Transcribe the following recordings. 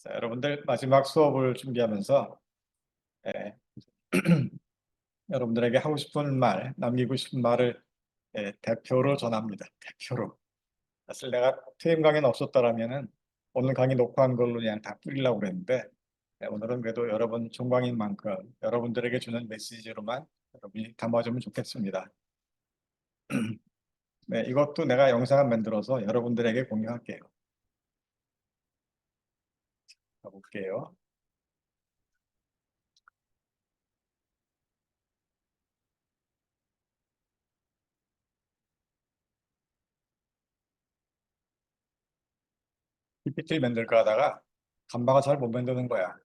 자, 여러분들 마지막 수업을 준비하면서 예, 여러분들에게 하고 싶은 말, 남기고 싶은 말을 대표로 전합니다. 대표로. 사실 내가 퇴임 강의는 없었더라면은 오늘 강의 녹화한 걸로 그냥 다 뿌리려고 그랬는데 오늘은 그래도 여러분 종강인 만큼 여러분들에게 주는 메시지로만 여러분이 담아주면 좋겠습니다. 네, 이것도 내가 영상을 만들어서 여러분들에게 공유할게요. 가볼게요. PPT를 만들까 하다가 간바가 잘 못 만드는 거야.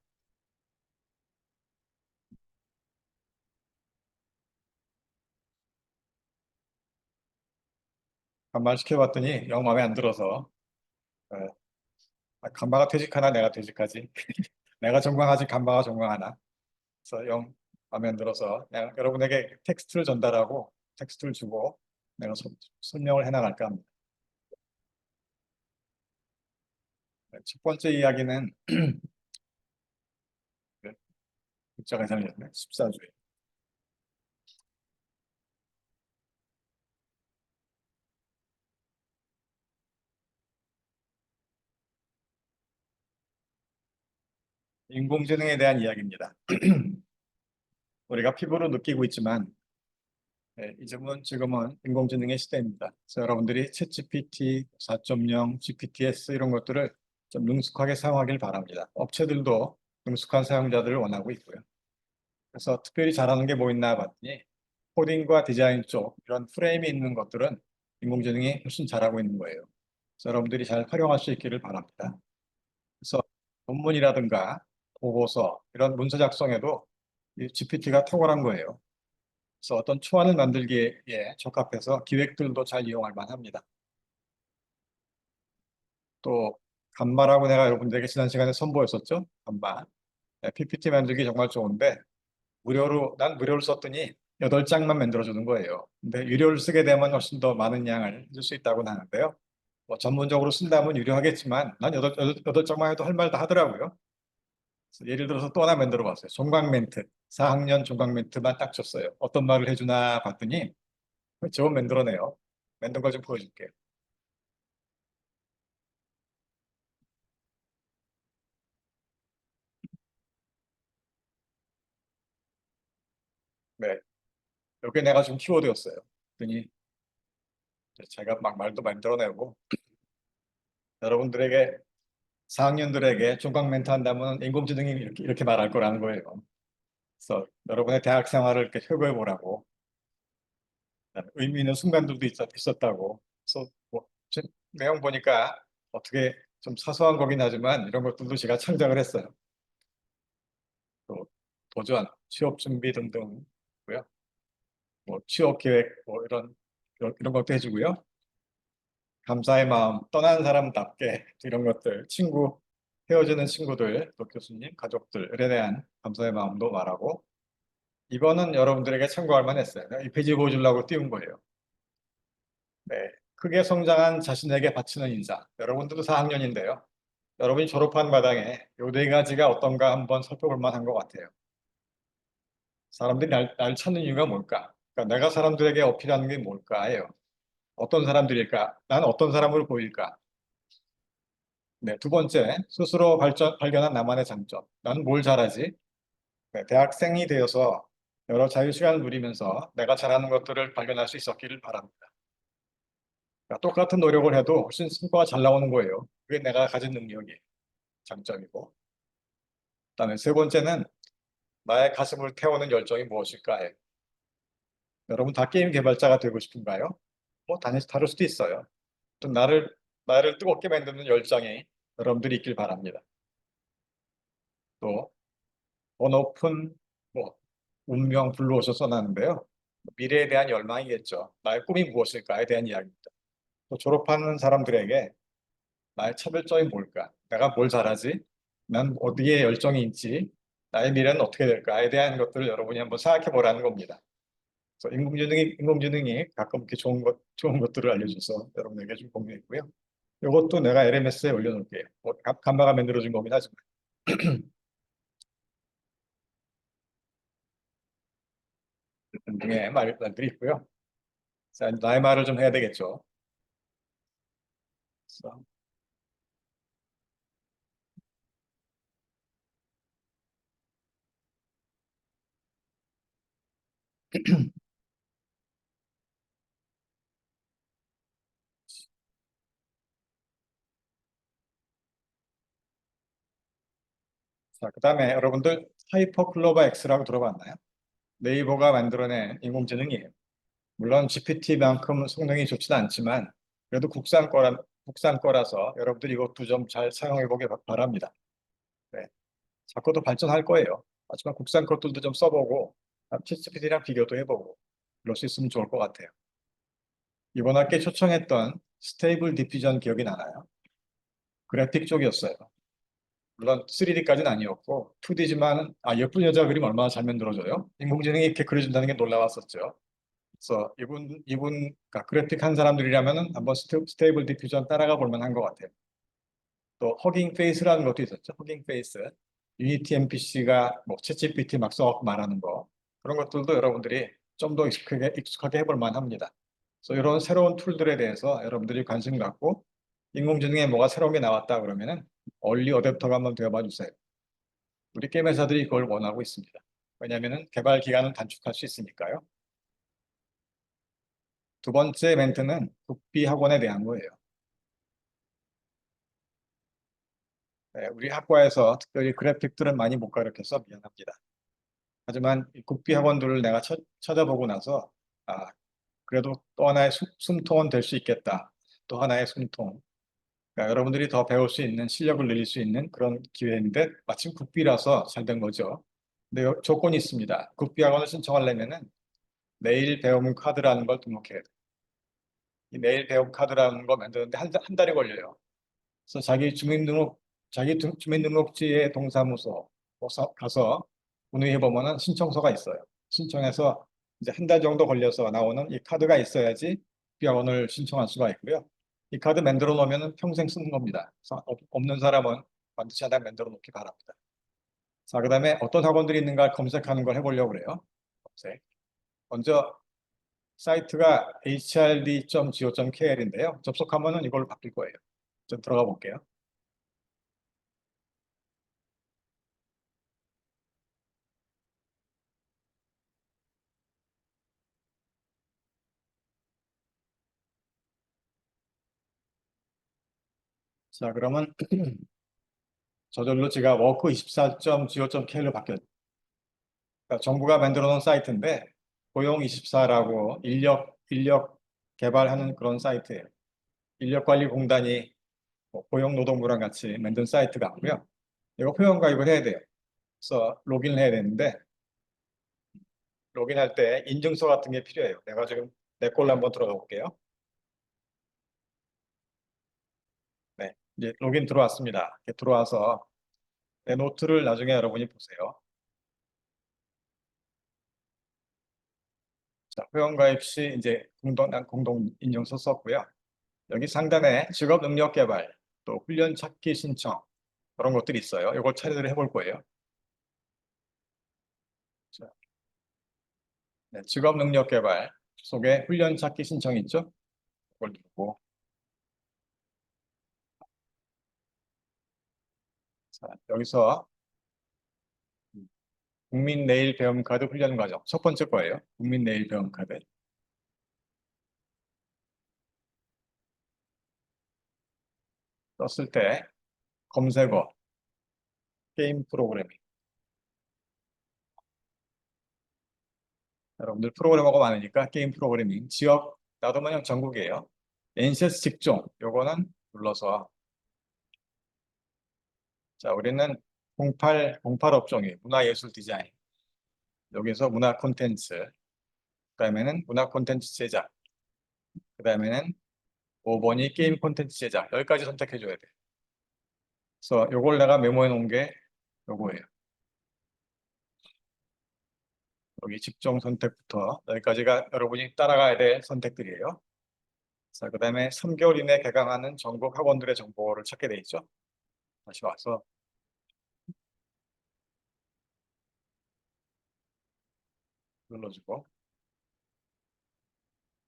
간바를 시켜봤더니 영 마음에 안 들어서 간바가 퇴직하나 내가 퇴직하지. 내가 전광하지 간바가 전광하나. 그래서 영 마음에 안 들어서 내가 여러분에게 텍스트를 전달하고 텍스트를 주고 내가 설명을 해나갈까 합니다. 첫 번째 이야기는 글자가 이상해졌네. 14주에. 인공지능에 대한 이야기입니다. 우리가 피부로 느끼고 있지만 지금은 인공지능의 시대입니다. 그래서 여러분들이 챗GPT 4.0, GPTs 이런 것들을 좀 능숙하게 사용하길 바랍니다. 업체들도 능숙한 사용자들을 원하고 있고요. 그래서 특별히 잘하는 게 뭐 있나 봤더니 코딩과 디자인 쪽 이런 프레임이 있는 것들은 인공지능이 훨씬 잘하고 있는 거예요. 그래서 여러분들이 잘 활용할 수 있기를 바랍니다. 그래서 논문이라든가 보고서 이런 문서 작성에도 이 GPT가 탁월한 거예요. 그래서 어떤 초안을 만들기에 적합해서 기획들도 잘 이용할 만합니다. 또 간마라고 내가 여러분들에게 지난 시간에 선보였었죠? 간마. PPT 만들기 정말 좋은데 난 무료를 썼더니 8장만 만들어주는 거예요. 근데 유료를 쓰게 되면 훨씬 더 많은 양을 쓸 수 있다고 하는데요. 뭐 전문적으로 쓴다면 유료하겠지만 난 여덟 장만 해도 할 말 다 하더라고요. 그래서 예를 들어서 또 하나 만들어 봤어요. 종강 멘트. 4학년 종강 멘트만 딱 줬어요. 어떤 말을 해주나 봤더니 저거 만들어내요. 만든 거 좀 보여줄게요. 네. 여기 내가 좀 키워드였어요. 그랬더니 제가 막 말도 만들어내고 여러분들에게 4학년들에게 종강 멘트 한다면 인공지능이 이렇게 말할 거라는 거예요. 그래서 여러분의 대학 생활을 이렇게 효과해 보라고 의미 있는 순간들도 있었다고. 그래서 내용 보니까 어떻게 좀 사소한 거긴 하지만 이런 것들도 제가 창작을 했어요. 또 도전, 취업 준비 등등고요. 뭐 취업 계획 뭐 이런 것도 해주고요. 감사의 마음, 떠난 사람답게 이런 것들, 헤어지는 친구들, 또 교수님, 가족들에 대한 감사의 마음도 말하고 이거는 여러분들에게 참고할 만했어요. 이 페이지 보여주려고 띄운 거예요. 네, 크게 성장한 자신에게 바치는 인사. 여러분들도 4학년인데요. 여러분이 졸업한 마당에 요 네 가지가 어떤가 한번 살펴볼 만한 것 같아요. 사람들이 날 찾는 이유가 뭘까? 그러니까 내가 사람들에게 어필하는 게 뭘까예요. 어떤 사람들일까? 나는 어떤 사람으로 보일까? 네, 두 번째, 스스로 발견한 나만의 장점. 나는 뭘 잘하지? 네, 대학생이 되어서 여러 자유시간을 누리면서 내가 잘하는 것들을 발견할 수 있었기를 바랍니다. 그러니까 똑같은 노력을 해도 훨씬 성과가 잘 나오는 거예요. 그게 내가 가진 능력이 장점이고. 그다음에 세 번째는 나의 가슴을 태우는 열정이 무엇일까요? 여러분 다 게임 개발자가 되고 싶은가요? 뭐 다를 수도 있어요. 또 나를 뜨겁게 만드는 열정이 여러분들이 있길 바랍니다. 또 더 높은 뭐 운명 블루오션 써놨는데요. 미래에 대한 열망이겠죠. 나의 꿈이 무엇일까에 대한 이야기입니다. 또 졸업하는 사람들에게 나의 차별점이 뭘까? 내가 뭘 잘하지? 난 어디에 열정이 있지? 나의 미래는 어떻게 될까에 대한 것들을 여러분이 한번 생각해 보라는 겁니다. 그래서 인공지능이 가끔 이렇게 좋은 것들을 알려줘서 여러분에게 좀 공유했고요. 이것도 내가 LMS에 올려놓을게요. 뭐, 간마가 만들어준 거긴 하지만. 등의 말들이 있고요. 자, 나의 말을 좀 해야 되겠죠. 그래서 자, 그다음에 여러분들 하이퍼클로바 X라고 들어봤나요? 네이버가 만들어낸 인공지능이에요. 물론 GPT만큼 성능이 좋지는 않지만 그래도 국산 거라서 여러분들 이것도 좀 잘 사용해 보기 바랍니다. 네, 자꾸 더 발전할 거예요. 하지만 국산 것들도 좀 써보고 챗GPT랑 비교도 해보고 그럴 수 있으면 좋을 것 같아요. 이번 학기에 초청했던 스테이블 디퓨전 기억이 나나요? 그래픽 쪽이었어요. 물론 3D까지는 아니었고 2D지만 예쁜 여자 그림 얼마나 잘 만들어져요? 인공지능이 이렇게 그려준다는 게 놀라웠었죠. 그래서 그러니까 그래픽 한 사람들이라면은 한번 스테이블 디퓨전 따라가 볼 만한 것 같아요. 또 허깅 페이스라는 것도 있었죠. 허깅 페이스. 유니티 MPC가 뭐 챗GPT 막 써 말하는 거 그런 것들도 여러분들이 좀 더 익숙하게 해볼 만합니다. 그래서 이런 새로운 툴들에 대해서 여러분들이 관심 갖고 인공지능에 뭐가 새로운 게 나왔다 그러면은 얼리 어댑터가 한번 되어봐 주세요. 우리 게임 회사들이 그걸 원하고 있습니다. 왜냐하면은 개발 기간을 단축할 수 있으니까요. 두 번째 멘트는 국비 학원에 대한 거예요. 네, 우리 학과에서 특별히 그래픽들은 많이 못 가르쳐서 미안합니다. 하지만 이 국비 학원들을 내가 찾아보고 나서 아, 그래도 또 하나의 숨통은 될 수 있겠다. 또 하나의 숨통. 그러니까 여러분들이 더 배울 수 있는 실력을 늘릴 수 있는 그런 기회인데 마침 국비라서 잘 된 거죠. 근데 조건이 있습니다. 국비 학원을 신청하려면은 내일 배움 카드라는 걸 등록해야 돼요. 이 내일 배움 카드라는 거 만드는데 한 달이 걸려요. 그래서 주민등록지의 동사무소 가서 문의해 보면은 신청서가 있어요. 신청해서 이제 한 달 정도 걸려서 나오는 이 카드가 있어야지 비학원을 신청할 수가 있고요. 이 카드 만들어 놓으면 평생 쓰는 겁니다. 그래서 없는 사람은 반드시 하나 만들어 놓기 바랍니다. 자, 그다음에 어떤 학원들이 있는가 검색하는 걸 해보려고 그래요. 검색. 먼저 사이트가 hrd.go.kr인데요. 접속하면은 이걸로 바뀔 거예요. 좀 들어가 볼게요. 자, 그러면 저절로 제가 워크24.go.kr로 바뀌었. 그러니까 정부가 만들어 놓은 사이트인데 고용24라고 인력 개발하는 그런 사이트예요. 인력관리공단이 뭐 고용노동부랑 같이 만든 사이트 같고요. 이거 회원 가입을 해야 돼요. 그래서 로그인을 해야 되는데 로그인할 때 인증서 같은 게 필요해요. 내가 지금 내 걸로 한번 들어가 볼게요. 네, 이제 로그인 들어왔습니다. 이렇게 들어와서 내 노트를 나중에 여러분이 보세요. 자, 회원가입 시 이제 난 공동 인증서 썼고요. 여기 상단에 직업 능력 개발, 또 훈련 찾기 신청 그런 것들이 있어요. 이걸 처리를 해볼 거예요. 자, 네, 직업 능력 개발 속에 훈련 찾기 신청 있죠? 그걸 누르고 자, 여기서 국민 내일 배움 카드 훈련 과정 첫 번째 거예요. 국민 내일 배움 카드 떴을 때 검색어 게임 프로그래밍 여러분들 프로그래머가 많으니까 게임 프로그래밍 지역 나도 그냥 전국이에요. NCS 직종 요거는 눌러서 자 우리는 08 업종이 문화예술 디자인 여기서 문화 콘텐츠 그다음에는 문화 콘텐츠 제작 그다음에는 5번이 게임 콘텐츠 제작 여기까지 선택해 줘야 돼. 그래서 요걸 내가 메모해 놓은 게 요거예요. 여기 직종 선택부터 여기까지가 여러분이 따라가야 될 선택들이에요. 자, 그다음에 3개월 이내에 개강하는 전국 학원들의 정보를 찾게 돼 있죠. 다시 와서 눌러주고,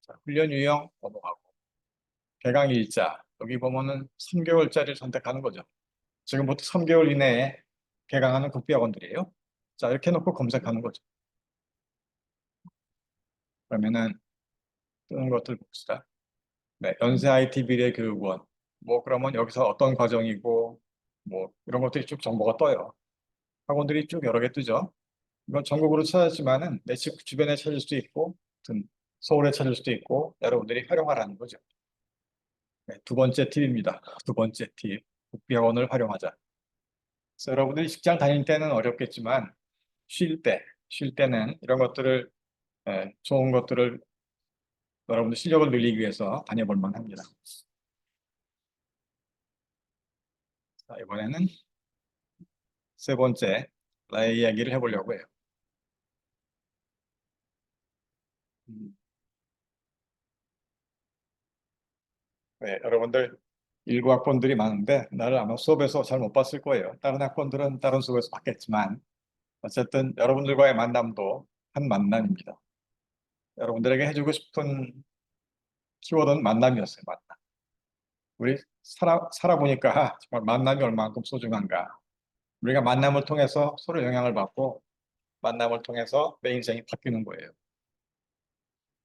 자, 훈련 유형 넘어가고, 개강 일자 여기 보면은 3개월짜리를 선택하는 거죠. 지금부터 3개월 이내에 개강하는 국비학원들이에요. 자, 이렇게 놓고 검색하는 거죠. 그러면은 뜨는 것들 봅시다. 네, 연세 IT 미래교육원. 뭐 그러면 여기서 어떤 과정이고 뭐 이런 것들이 쭉 정보가 떠요. 학원들이 쭉 여러 개 뜨죠. 이건 전국으로 찾았지만은 내 집 주변에 찾을 수도 있고, 아무튼 서울에 찾을 수도 있고 여러분들이 활용하라는 거죠. 네, 두 번째 팁입니다. 두 번째 팁. 국비학원을 활용하자. 그래서 여러분들이 직장 다닐 때는 어렵겠지만 쉴 때는 이런 것들을 좋은 것들을 여러분들 실력을 늘리기 위해서 다녀볼 만합니다. 자, 이번에는 세 번째 나의 이야기를 해보려고 해요. 음, 네, 여러분들 일부 학번들이 많은데 나를 아마 수업에서 잘 못 봤을 거예요. 다른 학번들은 다른 수업에서 봤겠지만 어쨌든 여러분들과의 만남도 한 만남입니다. 여러분들에게 해주고 싶은 키워드는 만남이었어요. 만남. 우리 살아보니까 정말 만남이 얼마만큼 소중한가. 우리가 만남을 통해서 서로 영향을 받고 만남을 통해서 내 인생이 바뀌는 거예요.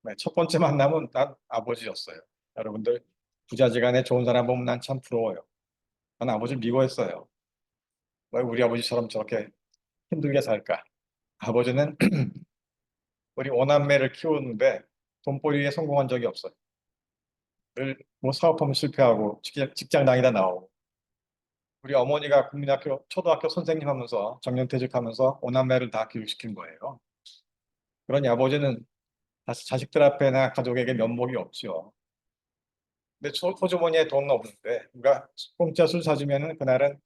네, 첫 번째 만남은 난 아버지였어요. 여러분들 부자지간에 좋은 사람 보면 난 참 부러워요. 난 아버지를 미워했어요. 왜 우리 아버지처럼 저렇게 힘들게 살까? 아버지는 우리 오남매를 키우는데 돈벌이에 성공한 적이 없어요. 늘 뭐 사업하면 실패하고 직장 다니다 나오고. 우리 어머니가 국민학교 초등학교 선생님 하면서 정년퇴직하면서 오남매를 다 교육시킨 거예요. 그러니 아버지는 다시 자식들 앞에나 가족에게 면목이 없죠. 근데 호주머니에 돈 없는데 누가 공짜 술 사주면은 그날은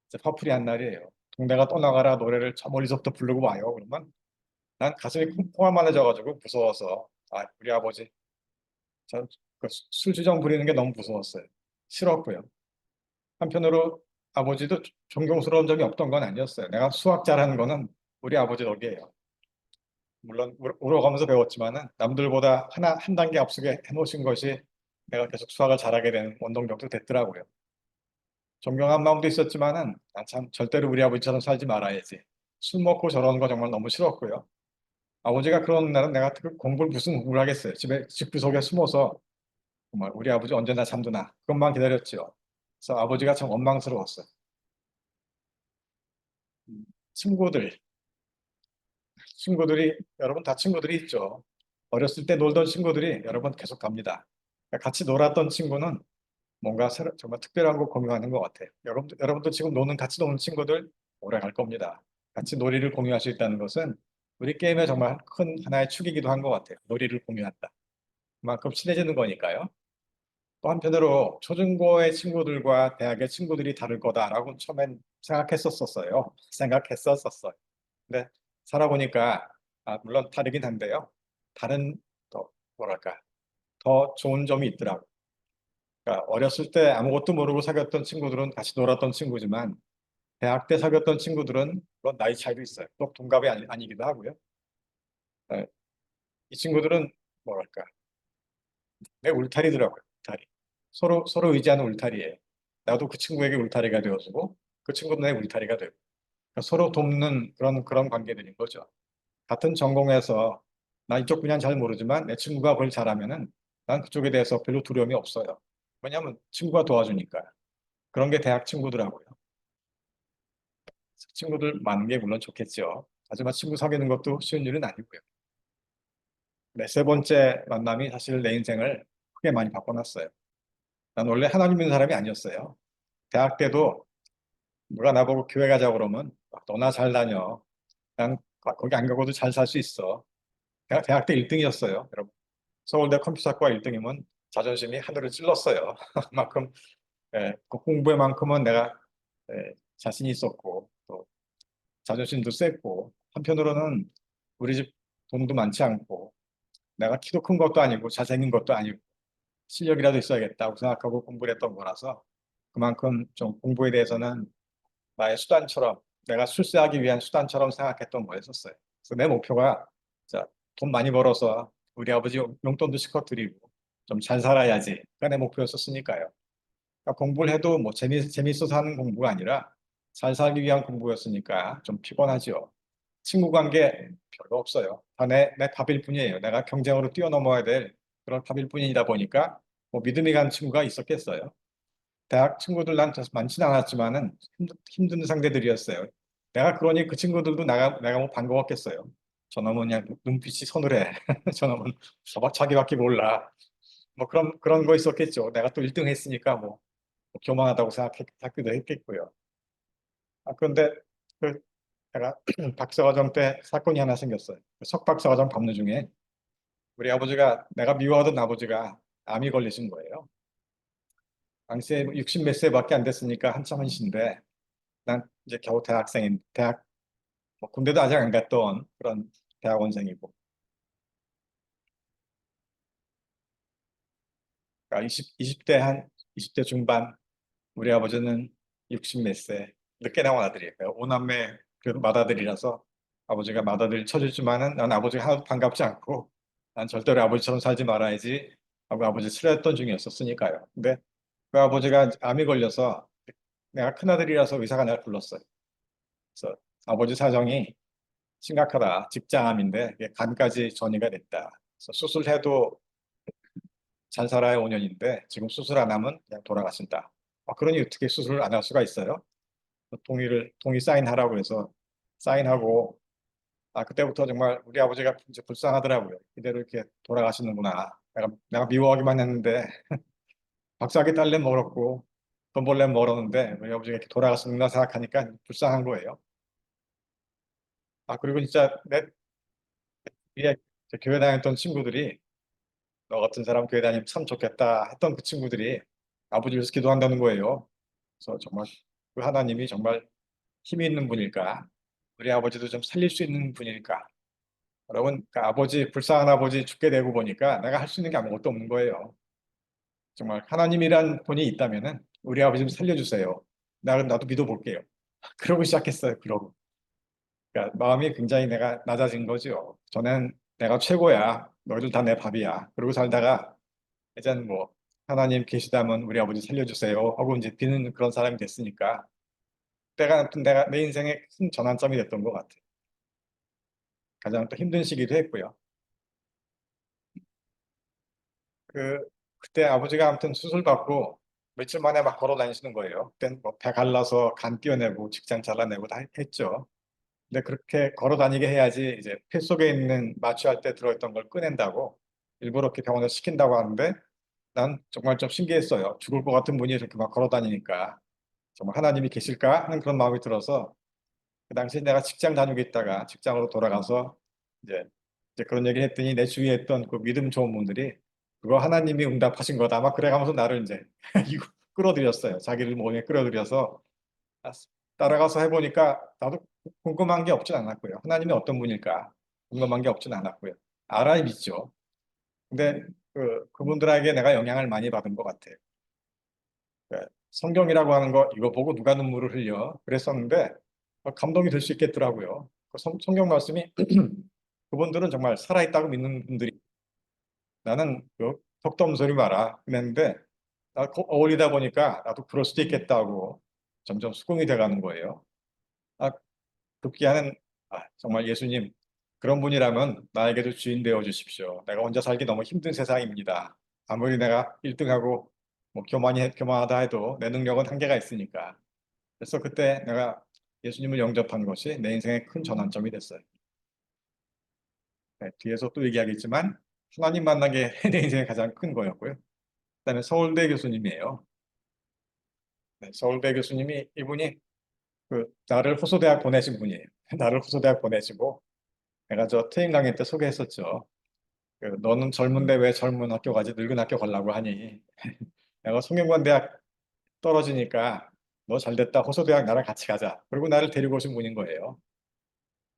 이제 화풀이 한 날이에요. 동네가 떠나가라 노래를 저 멀리서부터 부르고 와요. 그러면 난 가슴이 콩알만해져가지고 무서워서 우리 아버지 그 술주정 부리는 게 너무 무서웠어요. 싫었고요. 한편으로 아버지도 존경스러운 점이 없던 건 아니었어요. 내가 수학 잘하는 거는 우리 아버지 덕이에요. 물론 울어가면서 배웠지만은 남들보다 한 단계 앞서게 해놓으신 것이 내가 계속 수학을 잘하게 되는 원동력도 됐더라고요. 존경한 마음도 있었지만은 참 절대로 우리 아버지처럼 살지 말아야지. 술 먹고 저러는 거 정말 너무 싫었고요. 아버지가 그런 날은 내가 공부를 무슨 공부를 하겠어요. 집에 집 구석에 숨어서 정말 우리 아버지 언제나 잠드나 그것만 기다렸죠. 그래서 아버지가 참 원망스러웠어요. 음, 친구들, 친구들이 여러분 다 친구들이 있죠. 어렸을 때 놀던 친구들이 여러분 계속 갑니다. 그러니까 같이 놀았던 친구는 뭔가 정말 특별한 거 공유하는 것 같아요. 여러분도 지금 같이 노는 친구들 오래 갈 겁니다. 같이 놀이를 공유할 수 있다는 것은 우리 게임에 정말 큰 하나의 축이기도 한 것 같아요. 놀이를 공유한다. 그만큼 친해지는 거니까요. 또 한편으로 초중고의 친구들과 대학의 친구들이 다를 거다라고 처음엔 생각했었어요. 근데 살아보니까 물론 다르긴 한데요. 다른 더 뭐랄까 더 좋은 점이 있더라고요. 그러니까 어렸을 때 아무것도 모르고 사귀었던 친구들은 같이 놀았던 친구지만 대학 때 사귀었던 친구들은 물론 나이 차이도 있어요. 또 동갑이 아니기도 하고요. 네, 이 친구들은 뭐랄까 내 울타리더라고요. 울타리. 서로 의지하는 울타리예요. 나도 그 친구에게 울타리가 되어주고 그 친구도 내 울타리가 되고 그러니까 서로 돕는 그런 관계들인 거죠. 같은 전공에서 나 이쪽 분야는 잘 모르지만 내 친구가 그걸 잘하면은 난 그쪽에 대해서 별로 두려움이 없어요. 왜냐하면 친구가 도와주니까. 그런 게 대학 친구더라고요. 친구들 많은 게 물론 좋겠죠. 하지만 친구 사귀는 것도 쉬운 일은 아니고요. 네, 세 번째 만남이 사실 내 인생을 크게 많이 바꿔놨어요. 난 원래 하나님 믿는 사람이 아니었어요. 대학 때도 누가 나보고 교회 가자고 그러면 너나 잘 다녀. 난 거기 안 가고도 잘 살 수 있어. 내가 대학 때 1등이었어요. 여러분. 서울대 컴퓨터학과 1등이면 자존심이 하늘을 찔렀어요. 그만큼 그 공부에만큼은 내가 자신이 있었고 또 자존심도 셌고 한편으로는 우리 집 돈도 많지 않고 내가 키도 큰 것도 아니고 잘생긴 것도 아니고 실력이라도 있어야겠다고 생각하고 공부를 했던 거라서 그만큼 좀 공부에 대해서는 나의 수단처럼 내가 출세하기 위한 수단처럼 생각했던 거였었어요. 그래서 내 목표가 자, 돈 많이 벌어서 우리 아버지 용돈도 실컷 드리고 좀 잘 살아야지. 그게 내 목표였었으니까요. 그러니까 공부를 해도 뭐 재밌어서 하는 공부가 아니라 잘 살기 위한 공부였으니까 좀 피곤하죠. 친구 관계 별로 없어요. 다 내 밥일 뿐이에요. 내가 경쟁으로 뛰어넘어야 될 그런 밥일 뿐이다 보니까 뭐 믿음이 가는 친구가 있었겠어요. 대학 친구들 난 많지는 않았지만은 힘든 상대들이었어요. 내가 그러니 그 친구들도 내가 뭐 반가웠겠어요. 저놈은 그냥 눈빛이 서늘해. 저놈은 자기밖에 몰라. 뭐 그런 거 있었겠죠. 내가 또 1등 했으니까 뭐 교만하다고 생각하기도 했겠고요. 그런데 그 제가 박사과정 때 사건이 하나 생겼어요. 석박사과정 업무 중에 우리 아버지가 내가 미워하던 아버지가 암이 걸리신 거예요. 당시에 60 몇 세밖에 안 됐으니까 한참 한신데 난 이제 겨우 대학 뭐 군대도 아직 안 갔던 그런 대학원생이고 그러니까 20대 한 20대 중반 우리 아버지는 60 몇 세 늦게 나온 아들이에요. 오남매 그 맏아들이라서 아버지가 맏아들 쳐주지만은 난 아버지가 하나도 반갑지 않고 난 절대로 아버지처럼 살지 말아야지 하고 아버지 싫어했던 중이었었으니까요. 근데 그 아버지가 암이 걸려서 내가 큰아들이라서 의사가 날 불렀어요. 그래서 아버지 사정이 심각하다. 직장암인데 이게 간까지 전이가 됐다. 그래서 수술해도 잘 살아야 5년인데 지금 수술 안 하면 그냥 돌아가신다. 그러니 어떻게 수술을 안 할 수가 있어요? 동의 사인하라고 해서 사인하고 그때부터 정말 우리 아버지가 이제 불쌍하더라고요. 이대로 이렇게 돌아가시는구나. 내가 미워하기만 했는데 박사학위 딸래 멀었고 돈 벌래 멀었는데 우리 아버지가 이렇게 돌아가시는구나 생각하니까 불쌍한 거예요. 그리고 진짜 내 위에 교회 다녔던 친구들이 너 같은 사람 교회 다니면 참 좋겠다 했던 그 친구들이 아버지 위해서 기도한다는 거예요. 그래서 정말 그 하나님이 정말 힘이 있는 분일까? 우리 아버지도 좀 살릴 수 있는 분일까? 여러분, 그 아버지, 불쌍한 아버지 죽게 되고 보니까 내가 할 수 있는 게 아무것도 없는 거예요. 정말 하나님이란 분이 있다면은 우리 아버지 좀 살려주세요. 나도 믿어볼게요. 그러고 시작했어요. 그러고. 그러니까 마음이 굉장히 내가 낮아진 거죠. 저는 내가 최고야. 너희들 다 내 밥이야. 그러고 살다가 이제는 뭐 하나님 계시다면 우리 아버지 살려주세요 하고 이제 비는 그런 사람이 됐으니까 때가 아무튼 내가 내 인생의 큰 전환점이 됐던 것 같아요. 가장 또 힘든 시기도 했고요. 그때 아버지가 아무튼 수술 받고 며칠 만에 막 걸어 다니시는 거예요. 그땐 뭐배 갈라서 간 띄어내고 직장 잘라내고 다 했죠. 근데 그렇게 걸어 다니게 해야지 이제 폐 속에 있는 마취할 때 들어있던 걸 꺼낸다고 일부러 이렇게 병원에 시킨다고 하는데 난 정말 좀 신기했어요. 죽을 것 같은 분이 이렇게 막 걸어 다니니까 정말 하나님이 계실까 하는 그런 마음이 들어서 그 당시에 내가 직장 다니고 있다가 직장으로 돌아가서 이제, 이제 그런 얘기를 했더니 내 주위에 있던 그 믿음 좋은 분들이 그거 하나님이 응답하신 거다. 막 그래가면서 나를 이제 이거 끌어들였어요. 자기를 몸에 끌어들여서 아, 따라가서 해보니까 나도 궁금한 게 없진 않았고요. 하나님이 어떤 분일까 궁금한 게 없진 않았고요. 알아야 믿죠. 근데 그분들에게 내가 영향을 많이 받은 것 같아요. 성경이라고 하는 거 이거 보고 누가 눈물을 흘려 그랬었는데 감동이 될 수 있겠더라고요. 성경 말씀이 그분들은 정말 살아있다고 믿는 분들이 나는 덕도 없는 소리 마라 그랬는데 어울리다 보니까 나도 그럴 수도 있겠다고 점점 수긍이 돼가는 거예요. 아, 급기야는 정말 예수님 그런 분이라면 나에게도 주인 되어 주십시오. 내가 혼자 살기 너무 힘든 세상입니다. 아무리 내가 1등하고 뭐 교만하다 해도 내 능력은 한계가 있으니까. 그래서 그때 내가 예수님을 영접한 것이 내 인생의 큰 전환점이 됐어요. 네, 뒤에서 또 얘기하겠지만 하나님 만난 게 내 인생의 가장 큰 거였고요. 그다음에 서울대 교수님이에요. 네, 서울대 교수님이 이분이 나를 호소대학 보내신 분이에요. 나를 호소대학 보내시고 내가 저 트임 강의 때 소개했었죠. 너는 젊은데 왜 젊은 학교 가지 늙은 학교 가려고 하니? 내가 성균관대학 떨어지니까 너 잘됐다 호소대학 나랑 같이 가자. 그리고 나를 데리고 오신 분인 거예요.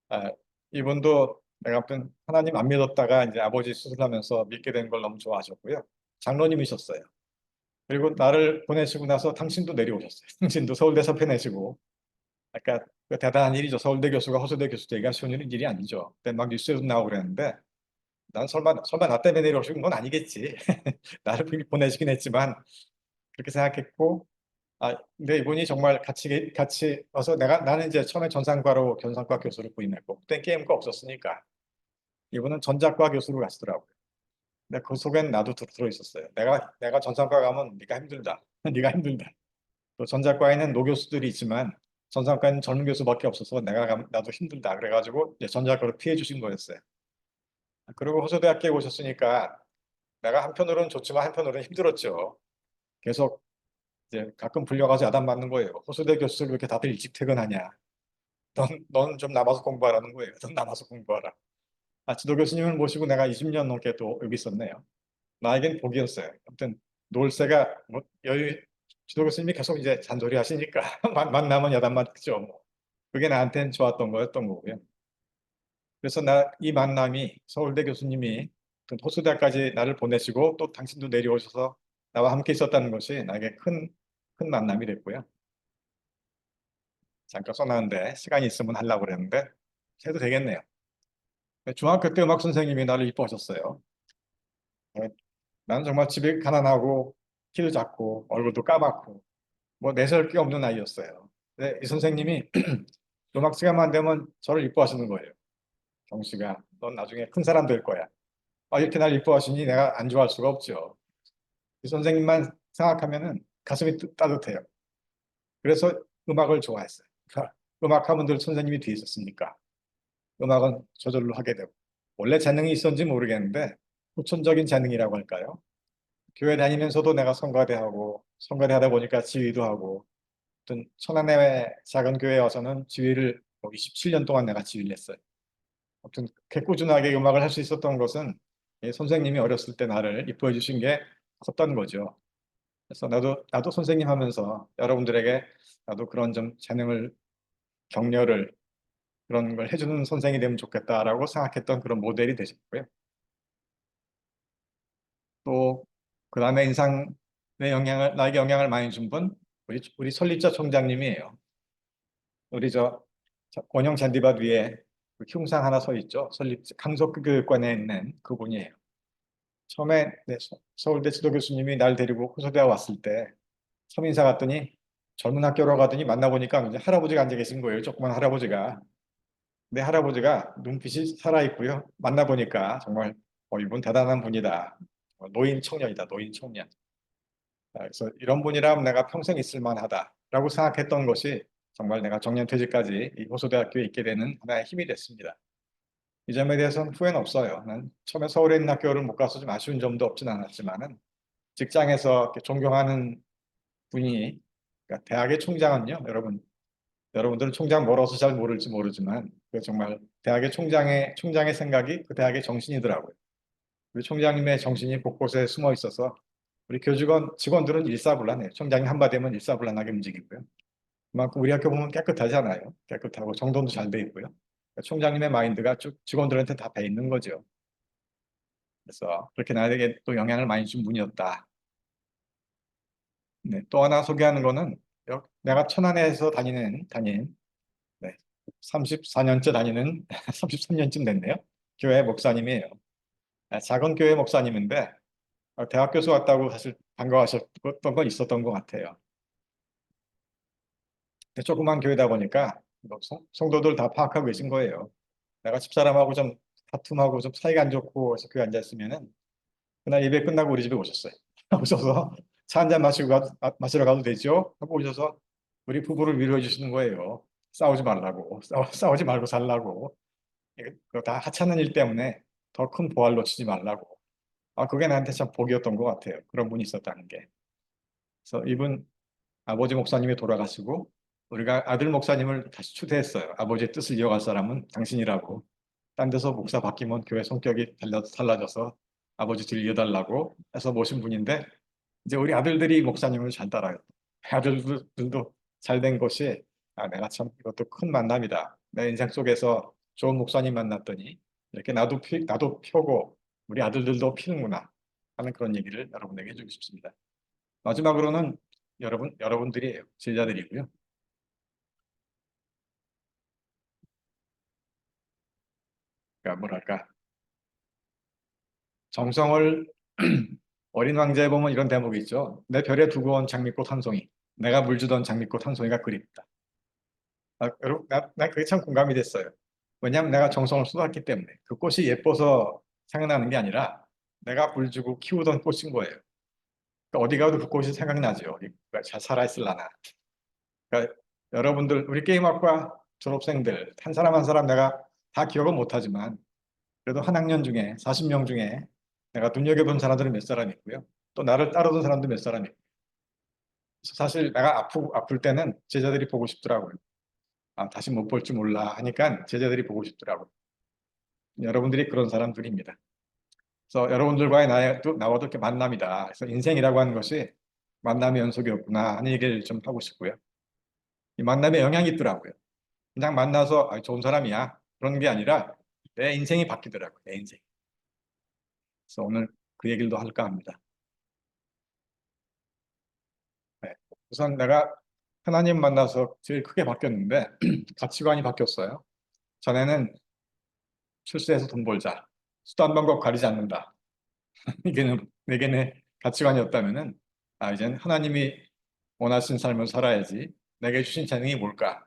아, 이분도 내가 아무튼 하나님 안 믿었다가 이제 아버지 수술하면서 믿게 된 걸 너무 좋아하셨고요. 장로님이셨어요. 그리고 나를 보내시고 나서 당신도 내려오셨어요. 당신도 서울대서 보내시고. 그러니까 그 대단한 일이죠. 서울대 교수가 호수대 교수 되기가 쉬운 일이 아니죠. 그때 막 뉴스에도 나오고 그랬는데 난 설마 나 때문에 내려오신 건 아니겠지. 나를 보내시긴 했지만 그렇게 생각했고, 근데 이분이 정말 같이 와서 나는 이제 처음에 전산과 교수를 부임했고, 그때 게임과 없었으니까 이분은 전자과 교수로 가시더라고요. 근데 그 속엔 나도 들어 있었어요. 내가 전산과 가면 네가 힘들다. 네가 힘들다. 또 전자과에는 노교수들이 있지만 전산과에는 젊은 교수밖에 없어서 내가 가면 나도 힘들다. 그래가지고 이제 전자과로 피해 주신 거였어요. 그리고 호서대학교에 오셨으니까 내가 한편으로는 좋지만 한편으로는 힘들었죠. 계속 이제 가끔 불려가서 야단 맞는 거예요. 호수대 교수들 왜 이렇게 다들 일찍 퇴근하냐. 넌 좀 남아서 공부하라는 거예요. 넌 남아서 공부하라. 지도 교수님을 모시고 내가 20년 넘게 또 여기 있었네요. 나에겐 복이었어요. 아무튼 놀새가 뭐 지도 교수님이 계속 이제 잔소리 하시니까 만나면 야단 맞죠. 뭐. 그게 나한테는 좋았던 거였던 거고요. 그래서 이 만남이 서울대 교수님이 호수대까지 나를 보내시고 또 당신도 내려오셔서 나와 함께 있었다는 것이 나에게 큰 만남이 됐고요. 잠깐 써놨는데 시간이 있으면 하려고 그랬는데 해도 되겠네요. 중학교 때 음악 선생님이 나를 이뻐하셨어요. 네, 나는 정말 집이 가난하고 키도 작고 얼굴도 까맣고 뭐 내세울 게 없는 아이였어요. 근데 이 선생님이 음악 시간만 되면 저를 이뻐하시는 거예요. 경씨가 넌 나중에 큰 사람 될 거야. 이렇게 날 이뻐하시니 내가 안 좋아할 수가 없죠. 이 선생님만 생각하면은 가슴이 따뜻해요. 그래서 음악을 좋아했어요. 음악하면 늘 선생님이 뒤에 있었으니까. 음악은 저절로 하게 되고 원래 재능이 있었는지 모르겠는데 후천적인 재능이라고 할까요? 교회 다니면서도 내가 성가대 하다 보니까 지휘도 하고 어떤 천안의 작은 교회에 와서는 지휘를 27년 동안 내가 지휘를 했어요. 아무튼 그렇게 꾸준하게 음악을 할 수 있었던 것은 이 선생님이 어렸을 때 나를 이뻐해 주신 게 컸던 거죠. 그래서 나도 선생님 하면서 여러분들에게 나도 그런 좀 재능을 격려를 그런 걸 해주는 선생이 되면 좋겠다라고 생각했던 그런 모델이 되셨고요. 또 그다음에 나에게 영향을 많이 준 분, 우리 설립자 총장님이에요. 우리 권영 잔디밭 위에 그 흉상 하나 서 있죠. 강석교육관에 있는 그분이에요. 처음에 서울대 지도 교수님이 날 데리고 호서대에 왔을 때 서민사 갔더니 젊은 학교로 가더니 만나보니까 이제 할아버지가 앉아 계신 거예요. 조그만 할아버지가. 내 할아버지가 눈빛이 살아있고요. 만나보니까 정말 이분 대단한 분이다. 노인 청년이다. 노인 청년. 그래서 이런 분이라면 내가 평생 있을 만하다라고 생각했던 것이 정말 내가 정년퇴직까지 이 호소대학교에 있게 되는 하나의 힘이 됐습니다. 이 점에 대해서는 후회는 없어요. 난 처음에 서울에 있는 학교를 못 가서 좀 아쉬운 점도 없진 않았지만은 직장에서 이렇게 존경하는 분이 그러니까 대학의 총장은요, 여러분들은 총장 멀어서 잘 모를지 모르지만 그 정말 대학의 총장의 생각이 그 대학의 정신이더라고요. 우리 총장님의 정신이 곳곳에 숨어 있어서 우리 직원들은 일사불란해요. 총장이 한마디면 일사불란하게 움직이고요. 그만큼 우리 학교 보면 깨끗하잖아요. 깨끗하고 정돈도 잘 돼 있고요. 그러니까 총장님의 마인드가 쭉 직원들한테 다 배 있는 거죠. 그래서 그렇게 나에게 또 영향을 많이 준 분이었다. 네, 또 하나 소개하는 거는 내가 천안에서 담임, 네, 34년째 다니는 33년쯤 됐네요. 교회 목사님이에요. 작은 교회 목사님인데 대학 교수 같다고 사실 반가워하셨던 건 있었던 것 같아요. 근데 조그만 교회다 보니까 뭐 성도들 다 파악하고 계신 거예요. 내가 집사람하고 좀 다툼하고 좀 사이가 안 좋고 해서 교회 앉아 있으면은 그날 예배 끝나고 우리 집에 오셨어요. 오셔서 차 한잔 마시러 가도 되죠? 하고 오셔서 우리 부부를 위로해 주시는 거예요. 싸우지 말라고, 싸우지 말고 살라고. 그거 다 하찮은 일 때문에 더 큰 보활 놓치지 말라고. 그게 나한테 참 복이었던 것 같아요. 그런 분이 있었다는 게. 그래서 이분 아버지 목사님이 돌아가시고 우리가 아들 목사님을 다시 추대했어요. 아버지의 뜻을 이어갈 사람은 당신이라고. 딴 데서 목사 바뀌면 교회 성격이 달라져서 아버지 길 이어달라고 해서 모신 분인데 이제 우리 아들들이 목사님을 잘 따라요. 아들들도 잘 된 것이 내가 참 이것도 큰 만남이다. 내 인생 속에서 좋은 목사님 만났더니 이렇게 나도 펴고 우리 아들들도 피는구나. 하는 그런 얘기를 여러분에게 해주고 싶습니다. 마지막으로는 여러분들이에요. 제자들이고요. 그러니까 뭐랄까 정성을 어린 왕자에 보면 이런 대목이 있죠. 내 별에 두고 온 장미꽃 한 송이, 내가 물 주던 장미꽃 한 송이가 그립다. 여러분, 나 그게 참 공감이 됐어요. 왜냐하면 내가 정성을 쏟았기 때문에 그 꽃이 예뻐서 생각나는 게 아니라 내가 물 주고 키우던 꽃인 거예요. 그러니까 어디 가도 그 꽃이 생각나죠. 그러니까 잘 살아있을라나. 그러니까 여러분들 우리 게임학과 졸업생들 한 사람 한 사람 내가 다 기억은 못하지만 그래도 한 학년 중에 40명 중에 내가 눈여겨본 사람들은 몇 사람 있고요. 또 나를 따르던 사람도 몇 사람 있고. 사실 내가 아플 때는 제자들이 보고 싶더라고요. 아, 다시 못 볼 줄 몰라 하니까 제자들이 보고 싶더라고요. 여러분들이 그런 사람들입니다. 그래서 여러분들과의 나와도 이렇게 만남이다. 그래서 인생이라고 하는 것이 만남의 연속이었구나 하는 얘기를 좀 하고 싶고요. 이 만남에 영향이 있더라고요. 그냥 만나서 아, 좋은 사람이야. 그런 게 아니라 내 인생이 바뀌더라고요. 내 인생. 그래서 오늘 그 얘기를 더 할까 합니다. 네. 우선 내가 하나님 만나서 제일 크게 바뀌었는데 가치관이 바뀌었어요. 전에는 출세해서 돈 벌자. 수단 방법 가리지 않는다. 이게는 내게 가치관이었다면은 아 이제는 하나님이 원하신 삶을 살아야지. 내게 주신 재능이 뭘까?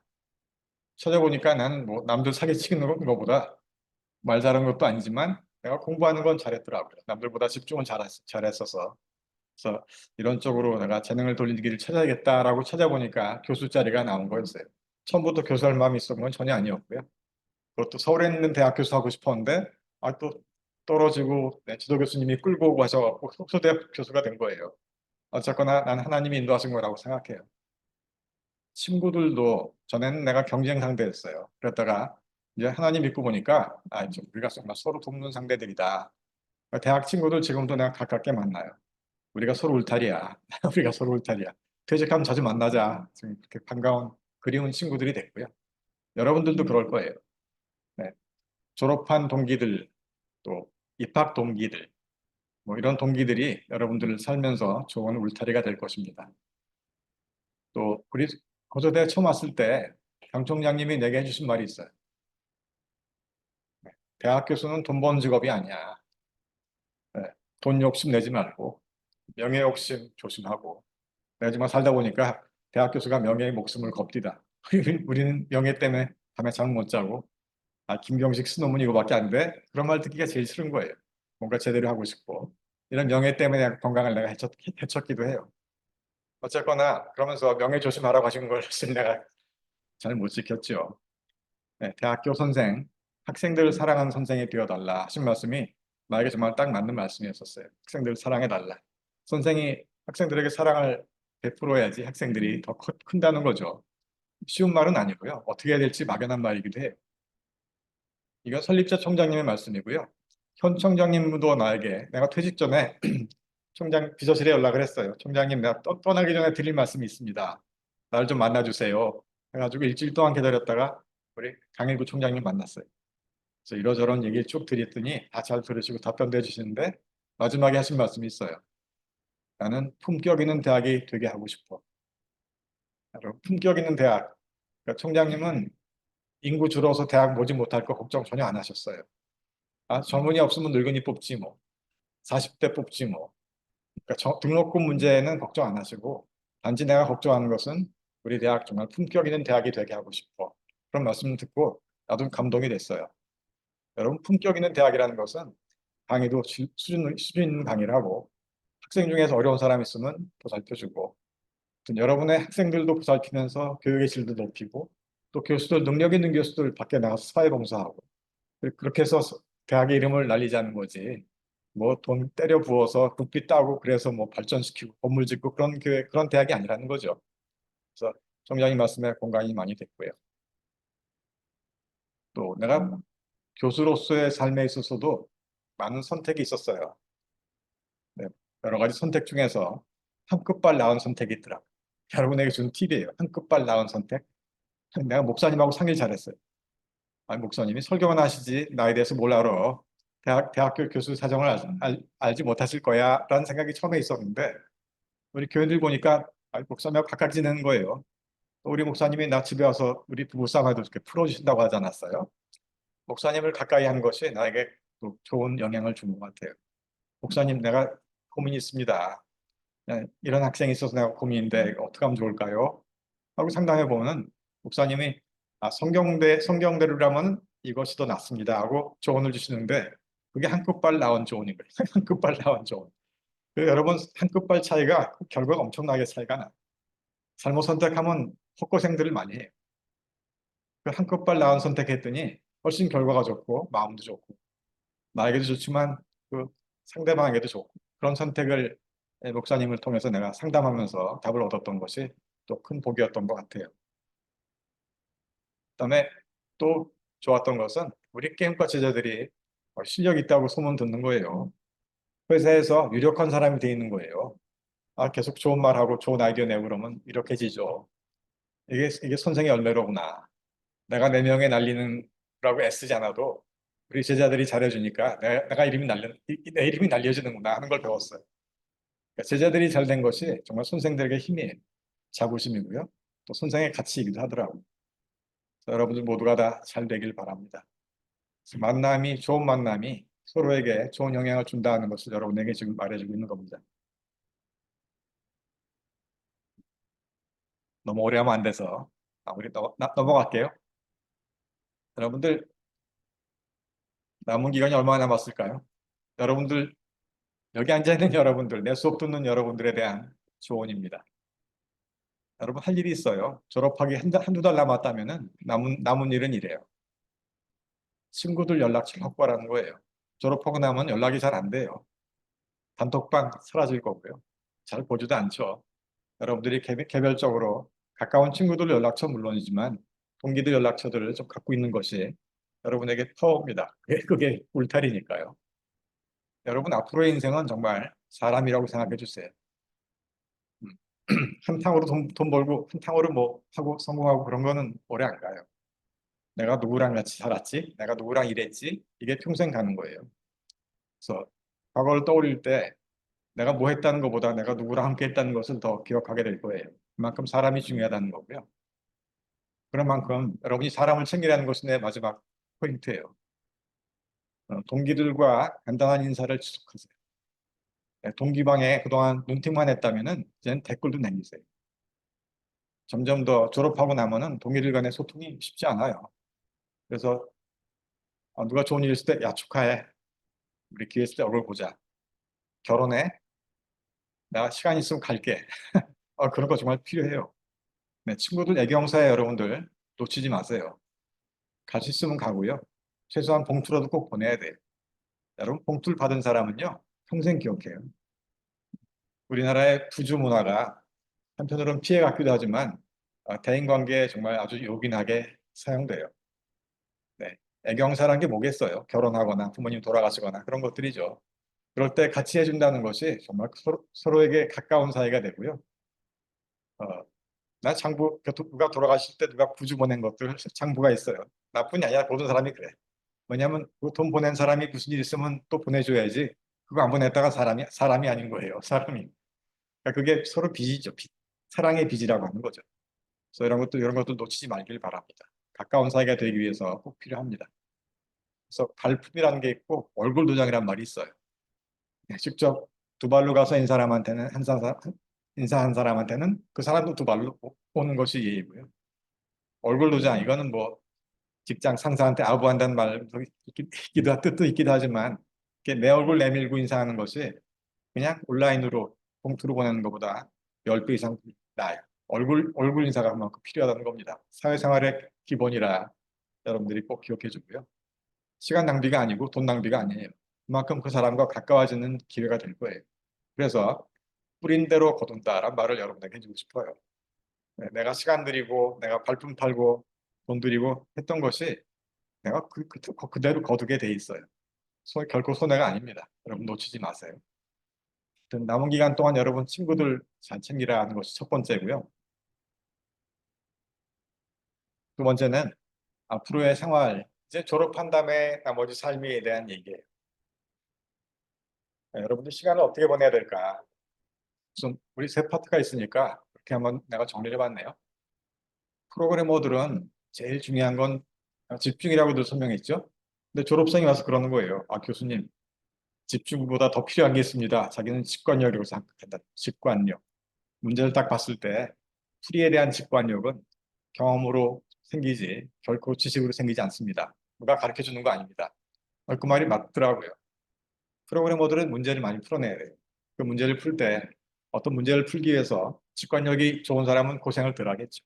찾아보니까 나는 뭐 남들 사기치는 것보다 말 잘하는 것도 아니지만 내가 공부하는 건 잘했더라고요. 남들보다 집중은 잘했어서. 그래서 이런 쪽으로 내가 재능을 돌리는 길을 찾아야겠다라고 찾아보니까 교수 자리가 나온 거였어요. 처음부터 교수할 마음이 있었던 건 전혀 아니었고요. 그것도 서울에 있는 대학 교수 하고 싶었는데 아, 또 떨어지고 지도 교수님이 끌고 오고 하셔갖고 속초대학 교수가 된 거예요. 어쨌거나 난 하나님이 인도하신 거라고 생각해요. 친구들도 전에는 내가 경쟁 상대였어요. 그랬다가 이제 하나님 믿고 보니까 아, 이제 우리가 정말 서로 돕는 상대들이다. 대학 친구들 지금도 내가 가깝게 만나요. 우리가 서로 울타리야. 우리가 서로 울타리야. 퇴직하면 자주 만나자. 지금 그렇게 반가운 그리운 친구들이 됐고요. 여러분들도 그럴 거예요. 네. 졸업한 동기들 또 입학 동기들 뭐 이런 동기들이 여러분들을 살면서 좋은 울타리가 될 것입니다. 또 우리 거저대에 처음 왔을 때 강 총장님이 내게 해주신 말이 있어요. 네. 대학 교수는 돈 버는 직업이 아니야. 네. 돈 욕심 내지 말고 명예 욕심 조심하고 내가 정말 살다 보니까 대학 교수가 명예의 목숨을 겁디다. 우리는 명예 때문에 밤에 잠 못 자고 아 김경식 쓴논문 이거밖에 안 돼? 그런 말 듣기가 제일 싫은 거예요. 뭔가 제대로 하고 싶고 이런 명예 때문에 건강을 내가 해쳤기도 해요. 어쨌거나 그러면서 명예 조심하라고 하신 것을 내가 잘 못 지켰죠. 네, 대학교 선생, 학생들을 사랑하는 선생이 되어달라 하신 말씀이 나에게 정말 딱 맞는 말씀이었었어요. 학생들을 사랑해달라. 선생이 학생들에게 사랑을 베풀어야지 학생들이 더 큰다는 거죠. 쉬운 말은 아니고요. 어떻게 해야 될지 막연한 말이기도 해요. 이건 설립자 총장님의 말씀이고요. 현 총장님도 나에게 내가 퇴직 전에 총장 비서실에 연락을 했어요. 총장님, 내가 떠나기 전에 드릴 말씀이 있습니다. 나를 좀 만나주세요. 해가지고 일주일 동안 기다렸다가 우리 강일구 총장님 만났어요. 그래서 이러저런 얘기를 쭉 드렸더니 다 잘 들으시고 답변도 해주시는데 마지막에 하신 말씀이 있어요. 나는 품격 있는 대학이 되게 하고 싶어. 여러분, 품격 있는 대학. 그러니까 총장님은 인구 줄어서 대학 모집 못할 거 걱정 전혀 안 하셨어요. 아, 젊은이 없으면 늙은이 뽑지 뭐. 40대 뽑지 뭐. 그러니까 등록금 문제는 걱정 안 하시고 단지 내가 걱정하는 것은 우리 대학 정말 품격 있는 대학이 되게 하고 싶어. 그런 말씀을 듣고 나도 감동이 됐어요. 여러분 품격 있는 대학이라는 것은 강의도 수준 있는 강의를 하고 학생 중에서 어려운 사람 있으면 보살펴주고 여러분의 학생들도 보살피면서 교육의 질도 높이고 또 교수들 능력 있는 교수들 밖에 나가서 사회봉사하고 그렇게 해서 대학의 이름을 날리자는 거지. 뭐 돈 때려 부어서 국비 따고 그래서 뭐 발전시키고 건물 짓고 그런 교회 그런 대학이 아니라는 거죠. 그래서 총장님 말씀에 공감이 많이 됐고요. 또 내가 교수로서의 삶에 있어서도 많은 선택이 있었어요. 네, 여러 가지 선택 중에서 한 끝발 나은 선택이 있더라고요. 여러분에게 준 팁이에요. 한 끝발 나은 선택. 내가 목사님하고 상의를 잘했어요. 아니, 목사님이 설교만 하시지 나에 대해서 뭘 알아. 대학교 교수 사정을 알지 못하실 거야 라는 생각이 처음에 있었는데 우리 교인들 보니까 목사님하고 가까이 지내는 거예요. 우리 목사님이 나 집에 와서 우리 부부싸움에도 이렇게 풀어주신다고 하지 않았어요? 목사님을 가까이 한 것이 나에게 또 좋은 영향을 준 것 같아요. 목사님, 내가 고민이 있습니다. 이런 학생이 있어서 내가 고민인데 어떻게 하면 좋을까요? 하고 상담해 보면 목사님이 성경대로라면 이것이 더 낫습니다 하고 조언을 주시는데 그게 한 끝발 나온 조언인 거예요. 한 끝발 나온 조언. 여러분 한 끝발 차이가 결과가 엄청나게 차이가 나. 잘못 선택하면 헛고생들을 많이 해요. 그 한 끝발 나은 선택했더니 훨씬 결과가 좋고 마음도 좋고 나에게도 좋지만 그 상대방에게도 좋고 그런 선택을 목사님을 통해서 내가 상담하면서 답을 얻었던 것이 또 큰 복이었던 것 같아요. 그다음에 또 좋았던 것은 우리 게임과 제자들이 실력 있다고 소문 듣는 거예요. 회사에서 유력한 사람이 돼 있는 거예요. 계속 좋은 말하고 좋은 아이디어 내고 그러면 유력해지죠. 이게 선생의 열매로구나. 내가 네 명에 날리는 라고 애쓰지 않아도 우리 제자들이 잘해주니까 내가 내 이름이 날려지는구나 하는 걸 배웠어요. 그러니까 제자들이 잘 된 것이 정말 선생들에게 힘이에요. 자부심이고요. 또 선생의 가치이기도 하더라고요. 여러분들 모두가 다 잘 되길 바랍니다. 좋은 만남이 서로에게 좋은 영향을 준다는 것을 여러분에게 지금 말해주고 있는 겁니다. 너무 오래 하면 안 돼서 우리 넘어갈게요. 여러분들 남은 기간이 얼마나 남았을까요? 여러분들 여기 앉아 있는 여러분들, 내 수업 듣는 여러분들에 대한 조언입니다. 여러분 할 일이 있어요. 졸업하기 한두 달 남았다면은 남은 일은 이래요. 친구들 연락처 확보하라는 거예요. 졸업하고 나면 연락이 잘 안 돼요. 단톡방 사라질 거고요. 잘 보지도 않죠. 여러분들이 개별적으로 가까운 친구들 연락처 물론이지만 동기들 연락처들을 좀 갖고 있는 것이 여러분에게 파워입니다. 그게 울타리니까요. 여러분 앞으로의 인생은 정말 사람이라고 생각해 주세요. 음. 한탕으로 돈 벌고 한탕으로 뭐 하고 성공하고 그런 거는 오래 안 가요. 내가 누구랑 같이 살았지? 내가 누구랑 일했지? 이게 평생 가는 거예요. 그래서 과거를 떠올릴 때 내가 뭐 했다는 것보다 내가 누구랑 함께 했다는 것을 더 기억하게 될 거예요. 그만큼 사람이 중요하다는 거고요. 그런 만큼 여러분이 사람을 챙기라는 것이 내 마지막 포인트예요. 동기들과 간단한 인사를 지속하세요. 동기방에 그동안 눈팅만 했다면은 이제는 댓글도 남기세요. 점점 더 졸업하고 나면은 동기들 간의 소통이 쉽지 않아요. 그래서 누가 좋은 일 있을 때, 야, 축하해. 우리 기회 있을 때 얼굴 보자. 결혼해. 내가 시간 있으면 갈게. 그런 거 정말 필요해요. 네, 친구들 애경사에 여러분들 놓치지 마세요. 갈 수 있으면 가고요. 최소한 봉투라도 꼭 보내야 돼요. 여러분, 봉투를 받은 사람은요, 평생 기억해요. 우리나라의 부주 문화가 한편으로는 피해갔기도 하지만 대인관계에 정말 아주 요긴하게 사용돼요. 네. 애경사란 게 뭐겠어요? 결혼하거나 부모님 돌아가시거나 그런 것들이죠. 그럴 때 같이 해준다는 것이 정말 서로에게 가까운 사이가 되고요. 어, 나 장부, 누가 돌아가실 때 누가 부주 보낸 것들 장부가 있어요. 나뿐이 아니라 모든 사람이 그래. 왜냐하면 그 돈 보낸 사람이 무슨 일 있으면 또 보내줘야지. 그거 안 보냈다가 사람이 아닌 거예요. 사람이. 그러니까 그게 서로 빚이죠. 빚. 사랑의 빚이라고 하는 거죠. 그래서 이런 것도 놓치지 말길 바랍니다. 가까운 사이가 되기 위해서 꼭 필요합니다. 그래서 발품이라는 게 있고 얼굴 도장이란 말이 있어요. 직접 두 발로 가서 인사한 사람한테는 그 사람도 두 발로 오는 것이 예의고요. 얼굴 도장 이거는 뭐 직장 상사한테 아부한다는 말도 뜻도 있기도 하지만 이렇게 내 얼굴 내밀고 인사하는 것이 그냥 온라인으로 봉투로 보내는 것보다 10배 이상 나아요. 얼굴 인사가 그만큼 필요하다는 겁니다. 사회생활의 기본이라 여러분들이 꼭 기억해 주고요. 시간 낭비가 아니고 돈 낭비가 아니에요. 그만큼 그 사람과 가까워지는 기회가 될 거예요. 그래서 뿌린 대로 거둔다라는 말을 여러분에게 해주고 싶어요. 네, 내가 시간 들이고 내가 발품 팔고 돈 들이고 했던 것이 내가 그대로 거두게 돼 있어요. 결코 손해가 아닙니다. 여러분 놓치지 마세요. 남은 기간 동안 여러분 친구들 잘 챙기라 하는 것이 첫 번째고요. 두 번째는 앞으로의 생활, 이제 졸업한 다음에 나머지 삶에 대한 얘기예요. 여러분들 시간을 어떻게 보내야 될까? 우선 우리 세 파트가 있으니까 그렇게 한번 내가 정리를 해봤네요. 프로그래머들은 제일 중요한 건 집중이라고들 설명했죠. 근데 졸업생이 와서 그러는 거예요. 아, 교수님, 집중보다 더 필요한 게 있습니다. 자기는 직관력이라고 생각한다. 직관력. 문제를 딱 봤을 때 풀이에 대한 직관력은 경험으로 생기지 결코 지식으로 생기지 않습니다. 누가 가르쳐 주는 거 아닙니다. 그 말이 맞더라고요. 프로그래머들은 문제를 많이 풀어내야 돼요. 그 문제를 풀 때 어떤 문제를 풀기 위해서 직관력이 좋은 사람은 고생을 덜 하겠죠.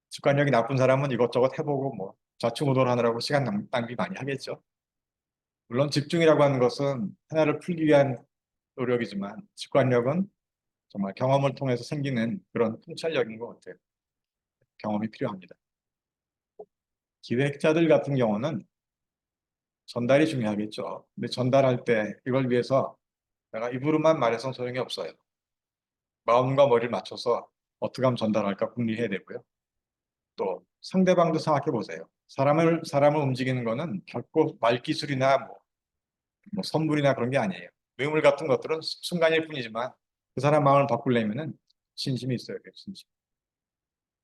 직관력이 나쁜 사람은 이것저것 해보고 뭐 좌충우돌 하느라고 시간 낭비 많이 하겠죠. 물론 집중이라고 하는 것은 하나를 풀기 위한 노력이지만 직관력은 정말 경험을 통해서 생기는 그런 통찰력인 것 같아요. 경험이 필요합니다. 기획자들 같은 경우는 전달이 중요하겠죠. 근데 전달할 때 이걸 위해서 내가 입으로만 말해서 소용이 없어요. 마음과 머리를 맞춰서 어떻게 하면 전달할까 궁리해야 되고요. 또 상대방도 생각해 보세요. 사람을 움직이는 거는 결코 말기술이나 뭐 선물이나 그런 게 아니에요. 뇌물 같은 것들은 순간일 뿐이지만 그 사람 마음을 바꾸려면은 진심이 있어야 돼요. 진심.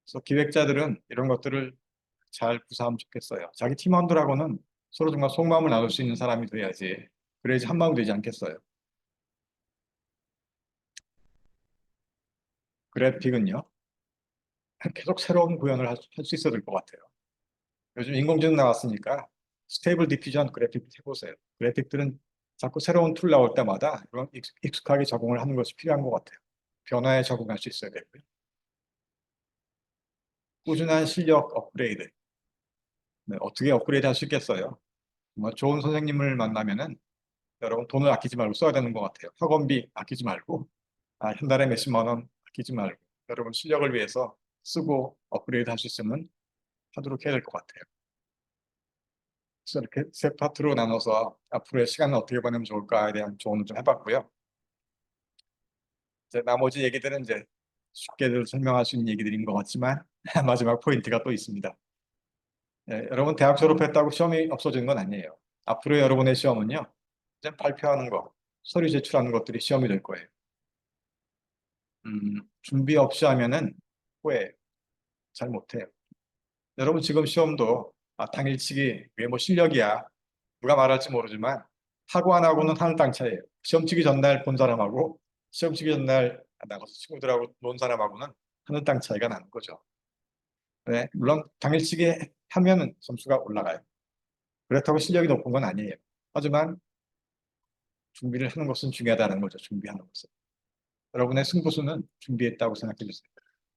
그래서 기획자들은 이런 것들을 잘 구사하면 좋겠어요. 자기 팀원들하고는 서로 정말 속마음을 나눌 수 있는 사람이 돼야지. 그래야지 한마음 되지 않겠어요. 그래픽은요. 계속 새로운 구현을 할 수 있어야 될 것 같아요. 요즘 인공지능 나왔으니까 스테이블 디퓨전 그래픽 해보세요. 그래픽들은 자꾸 새로운 툴 나올 때마다 이런 익숙하게 적응을 하는 것이 필요한 것 같아요. 변화에 적응할 수 있어야 되고요. 꾸준한 실력 업그레이드. 네, 어떻게 업그레이드 할 수 있겠어요? 정말 좋은 선생님을 만나면은 여러분 돈을 아끼지 말고 써야 되는 것 같아요. 학원비 아끼지 말고 한 달에 몇십만 원 아끼지 말고 여러분 실력을 위해서 쓰고 업그레이드 할 수 있으면 하도록 해야 될 것 같아요. 그래서 이렇게 세 파트로 나눠서 앞으로의 시간을 어떻게 보내면 좋을까에 대한 조언을 좀 해봤고요. 이제 나머지 얘기들은 이제 쉽게들 설명할 수 있는 얘기들인 것 같지만 마지막 포인트가 또 있습니다. 여러분 대학 졸업했다고 시험이 없어지는 건 아니에요. 앞으로 여러분의 시험은요, 이제 발표하는 거, 서류 제출하는 것들이 시험이 될 거예요. 준비 없이 하면은 후회 잘 못해요. 여러분 지금 시험도 당일치기 왜 뭐 실력이야 누가 말할지 모르지만 하고 안 하고는 하늘 땅 차이예요. 시험 치기 전날 본 사람하고 시험 치기 전날 나가서 친구들하고 논 사람하고는 하늘 땅 차이가 나는 거죠. 네, 물론 당일치기 하면은 점수가 올라가요. 그렇다고 실력이 높은 건 아니에요. 하지만 준비를 하는 것은 중요하다는 거죠. 준비하는 것은. 여러분의 승부수는 준비했다고 생각해 주세요.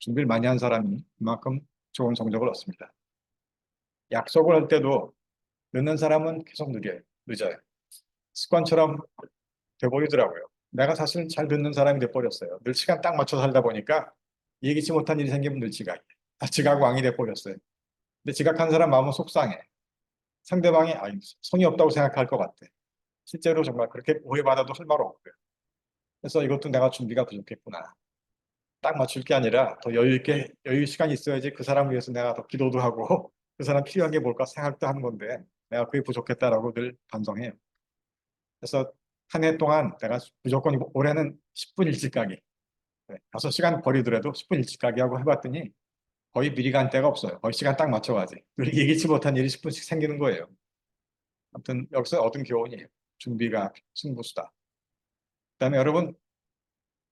준비를 많이 한 사람이 그만큼 좋은 성적을 얻습니다. 약속을 할 때도 늦는 사람은 계속 늦어요. 습관처럼 돼버리더라고요. 내가 사실 잘 듣는 사람이 돼버렸어요. 늘 시간 딱 맞춰서 살다 보니까 예기치 못한 일이 생기면 늘 지각 왕이 돼버렸어요. 근데 지각한 사람 마음은 속상해. 상대방이 성의 없다고 생각할 것 같아. 실제로 정말 그렇게 오해받아도 할 말 없고요. 그래서 이것도 내가 준비가 부족했구나. 딱 맞출 게 아니라 더 여유 시간이 있어야지 그 사람 위해서 내가 더 기도도 하고 그 사람 필요한 게 뭘까 생각도 하는 건데 내가 그게 부족했다라고 늘 반성해요. 그래서 한 해 동안 내가 무조건 올해는 10분 일찍 가기. 5시간 버리더라도 10분 일찍 가기 하고 해봤더니 거의 미리 간 때가 없어요. 거의 시간 딱 맞춰가지. 늘 예기치 못한 일이 10분씩 생기는 거예요. 아무튼 여기서 얻은 교훈이에요. 준비가 승부수다. 그다음에 여러분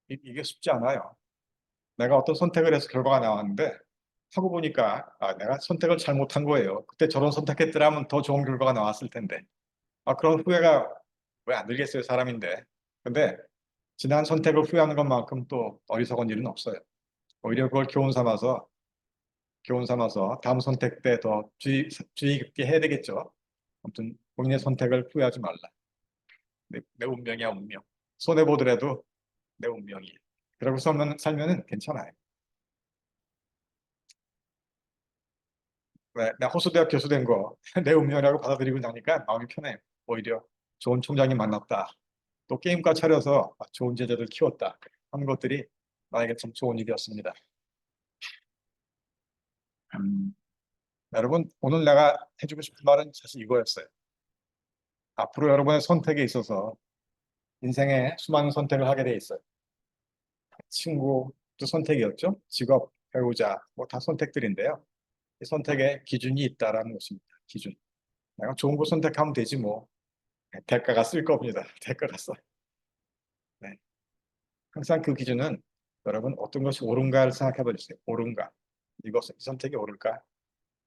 이게 쉽지 않아요. 내가 어떤 선택을 해서 결과가 나왔는데 하고 보니까 내가 선택을 잘못한 거예요. 그때 저런 선택했더라면 더 좋은 결과가 나왔을 텐데. 그런 후회가 왜 안 들겠어요, 사람인데. 근데 지난 선택을 후회하는 것만큼 또 어리석은 일은 없어요. 오히려 그걸 교훈 삼아서 다음 선택 때 더 주의 깊게 해야 되겠죠. 아무튼 본인의 선택을 후회하지 말라. 내 운명이야, 운명. 손해 보더라도 내 운명이에요. 그러고 살면은 괜찮아요. 왜? 나 호수대학 교수 된 거 내 운명이라고 받아들이고 나니까 마음이 편해요. 오히려 좋은 총장님 만났다. 또 게임과 차려서 좋은 제자들 키웠다. 하는 것들이 나에게 참 좋은 일이었습니다. 음, 여러분, 오늘 내가 해주고 싶은 말은 사실 이거였어요. 앞으로 여러분의 선택에 있어서 인생에 수많은 선택을 하게 돼 있어요. 친구도 선택이었죠. 직업, 배우자, 뭐 다 선택들인데요. 이 선택에 기준이 있다라는 것입니다. 기준. 내가 좋은 거 선택하면 되지 뭐. 네, 대가가 쓸 겁니다. 대가가 써. 네. 항상 그 기준은 여러분 어떤 것이 옳은가를 생각해 보세요. 옳은가? 이것은 이 선택이 옳을까?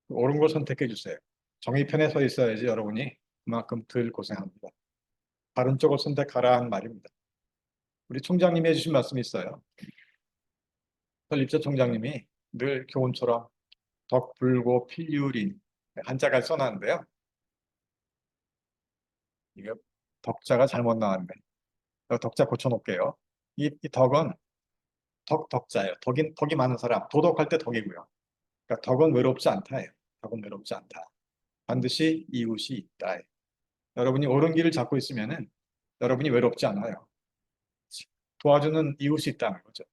옳은 걸 선택해 주세요. 정의편에 서 있어야지 여러분이 그만큼 덜 고생합니다. 바른 쪽을 선택하라 는 말입니다. 우리 총장님이 해주신 말씀이 있어요. 설립자 총장님이 늘 교훈처럼 덕불고 필유린 한자가 써놨는데요. 이거 덕자가 잘못 나왔네. 덕자 고쳐놓을게요. 이 덕은 덕자예요. 덕이 많은 사람, 도덕할 때 덕이고요. 그러니까 덕은 외롭지 않다예요. 덕은 외롭지 않다. 반드시 이웃이 있다. 여러분이 옳은 길을 잡고 있으면은 여러분이 외롭지 않아요. 도와주는 이웃이 있다는 거죠.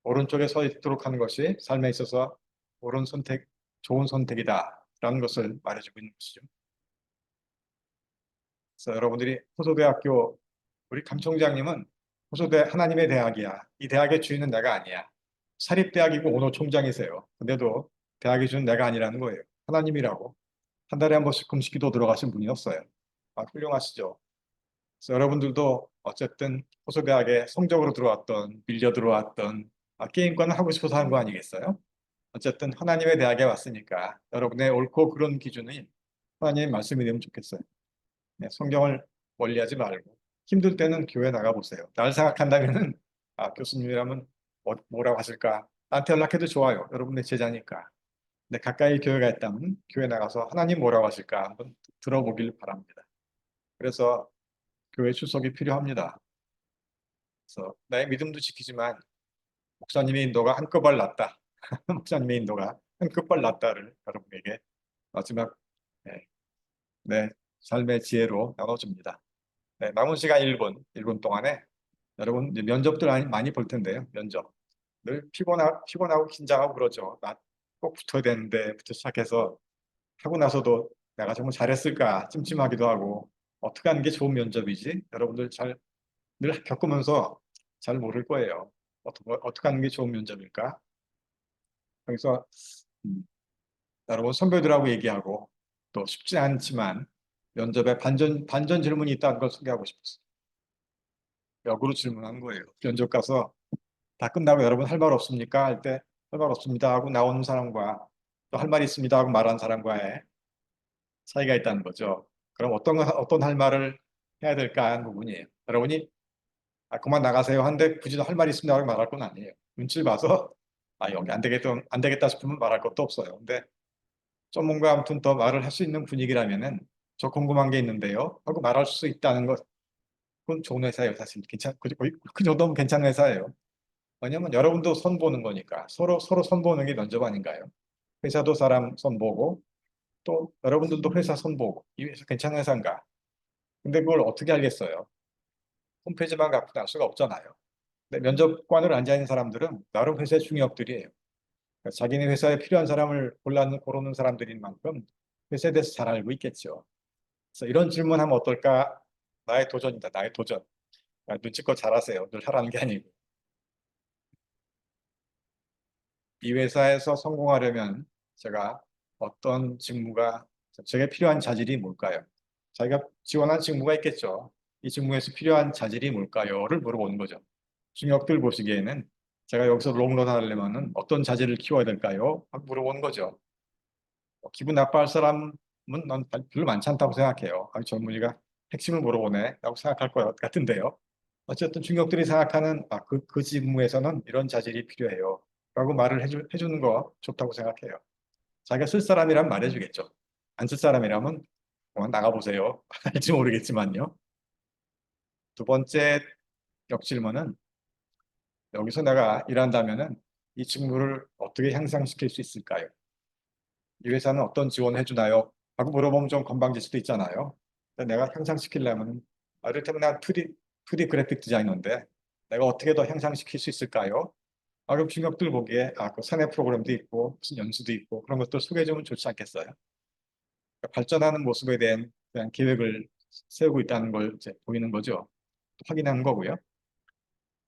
오른쪽에 서 있도록 하는 것이 삶에 있어서 옳은 선택, 좋은 선택이다라는 것을 말해주고 있는 것이죠. 그래서 여러분들이 호소대학교 우리 감 총장님은 호소대 하나님의 대학이야. 이 대학의 주인은 내가 아니야. 사립대학이고 오너 총장이세요. 근데도 대학의 주인은 내가 아니라는 거예요. 하나님이라고. 한 달에 한 번씩 금식 기도 들어가신 분이었어요. 아, 훌륭하시죠. 그래서 여러분들도 어쨌든 호소대학에 성적으로 들어왔던 밀려 들어왔던 게임과는 하고 싶어서 한 거 아니겠어요? 어쨌든 하나님의 대학에 왔으니까 여러분의 옳고 그런 기준이 하나님의 말씀이 되면 좋겠어요. 네, 성경을 멀리하지 말고 힘들 때는 교회 나가보세요. 날 생각한다면은 교수님이라면 뭐라고 하실까? 나한테 연락해도 좋아요. 여러분의 제자니까. 근데 가까이 교회가 있다면 교회 나가서 하나님 뭐라고 하실까 한번 들어보길 바랍니다. 그래서 교회 출석이 필요합니다. 그래서 나의 믿음도 지키지만 목사님의 인도가 한꺼발 낫다. 목사님의 인도가 한꺼발 낫다를 여러분에게 마지막 네, 네, 삶의 지혜로 나눠줍니다. 네, 남은 시간 1분 동안에 여러분 이제 면접들 많이 볼 텐데요. 면접. 늘 피곤하고 긴장하고 그러죠. 나 꼭 붙어야 되는데 부터 시작해서 하고 나서도 내가 정말 잘했을까 찜찜하기도 하고 어떻게 하는 게 좋은 면접이지? 여러분들 늘 겪으면서 잘 모를 거예요. 어떻게 하는 게 좋은 면접일까? 그래서 음, 여러분 선배들하고 얘기하고 또 쉽지 않지만 면접에 반전 질문이 있다는 걸 소개하고 싶었어요. 역으로 질문한 거예요. 면접 가서 다 끝나고 여러분 할 말 없습니까? 할 때 할 말 없습니다 하고 나오는 사람과 또 할 말 있습니다 하고 말하는 사람과의 차이가 있다는 거죠. 그럼 어떤 할 말을 해야 될까 하는 부분이에요. 여러분이 그만 나가세요 한데 굳이 할 말이 있습니다 하고 말할 건 아니에요. 눈치를 봐서 여기 안 되겠다 싶으면 말할 것도 없어요. 근데 좀 뭔가 아무튼 더 말을 할 수 있는 분위기라면은 저 궁금한 게 있는데요 하고 말할 수 있다는 것 그건 좋은 회사예요. 사실 그 정도면 괜찮은 회사예요. 왜냐면 여러분도 선 보는 거니까 서로 선 보는 게 면접 아닌가요? 회사도 사람 선 보고 또 여러분들도 회사 선 보고 이 회사 괜찮은 회사인가? 근데 그걸 어떻게 알겠어요? 홈페이지만 갖고 알 수가 없잖아요. 근데 면접관으로 앉아 있는 사람들은 나름 회사의 중역들이에요. 그러니까 자기네 회사에 필요한 사람을 고르는 사람들인 만큼 회사에 대해서 잘 알고 있겠죠. 그래서 이런 질문하면 어떨까? 나의 도전이다. 나의 도전. 눈치껏 잘하세요. 늘 하라는 게 아니고. 이 회사에서 성공하려면 제가 어떤 직무가 제게 필요한 자질이 뭘까요? 자기가 지원한 직무가 있겠죠. 이 직무에서 필요한 자질이 뭘까요?를 물어보는 거죠. 중역들 보시기에는 제가 여기서 롱런 하려면 어떤 자질을 키워야 될까요? 하고 물어보는 거죠. 기분 나빠할 사람은 난 별로 많지 않다고 생각해요. 젊은이가 핵심을 물어보네 라고 생각할 것 같은데요. 어쨌든 중역들이 생각하는 그 직무에서는 이런 자질이 필요해요. 라고 말을 해주는 거 좋다고 생각해요. 자기가 쓸 사람이라면 말해주겠죠. 안 쓸 사람이라면 나가보세요. 할지 모르겠지만요. 두 번째 역질문은 여기서 내가 일한다면은 이 직무를 어떻게 향상시킬 수 있을까요? 이 회사는 어떤 지원을 해주나요? 하고 물어보면 좀 건방질 수도 있잖아요. 근데 내가 향상시키려면 이를테면 난 2D 그래픽 디자이너인데 내가 어떻게 더 향상시킬 수 있을까요? 그럼 중역들 보기에 그 사내 프로그램도 있고 무슨 연수도 있고 그런 것들 소개해주면 좋지 않겠어요? 그러니까 발전하는 모습에 대한 계획을 세우고 있다는 걸 이제 보이는 거죠. 확인하는 거고요.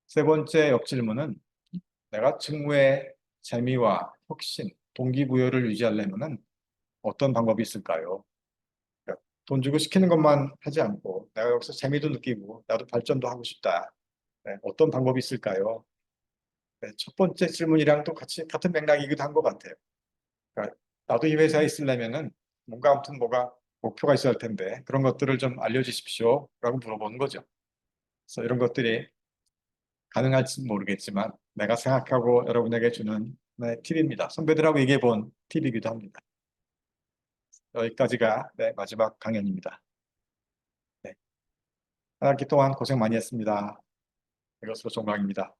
세 번째 역질문은 내가 직무의 재미와 혁신, 동기부여를 유지하려면은 어떤 방법이 있을까요? 그러니까 돈 주고 시키는 것만 하지 않고 내가 여기서 재미도 느끼고 나도 발전도 하고 싶다. 네, 어떤 방법이 있을까요? 네, 첫 번째 질문이랑 또 같은 맥락이기도 한 것 같아요. 그러니까 나도 이 회사에 있으려면은 뭔가 아무튼 뭐가 목표가 있어야 할 텐데 그런 것들을 좀 알려주십시오. 라고 물어보는 거죠. 그래서 이런 것들이 가능할지 모르겠지만 내가 생각하고 여러분에게 주는 네, 팁입니다. 선배들하고 얘기해 본 팁이기도 합니다. 여기까지가 네, 마지막 강연입니다. 네, 한 학기 동안 고생 많이 했습니다. 이것으로 종강입니다.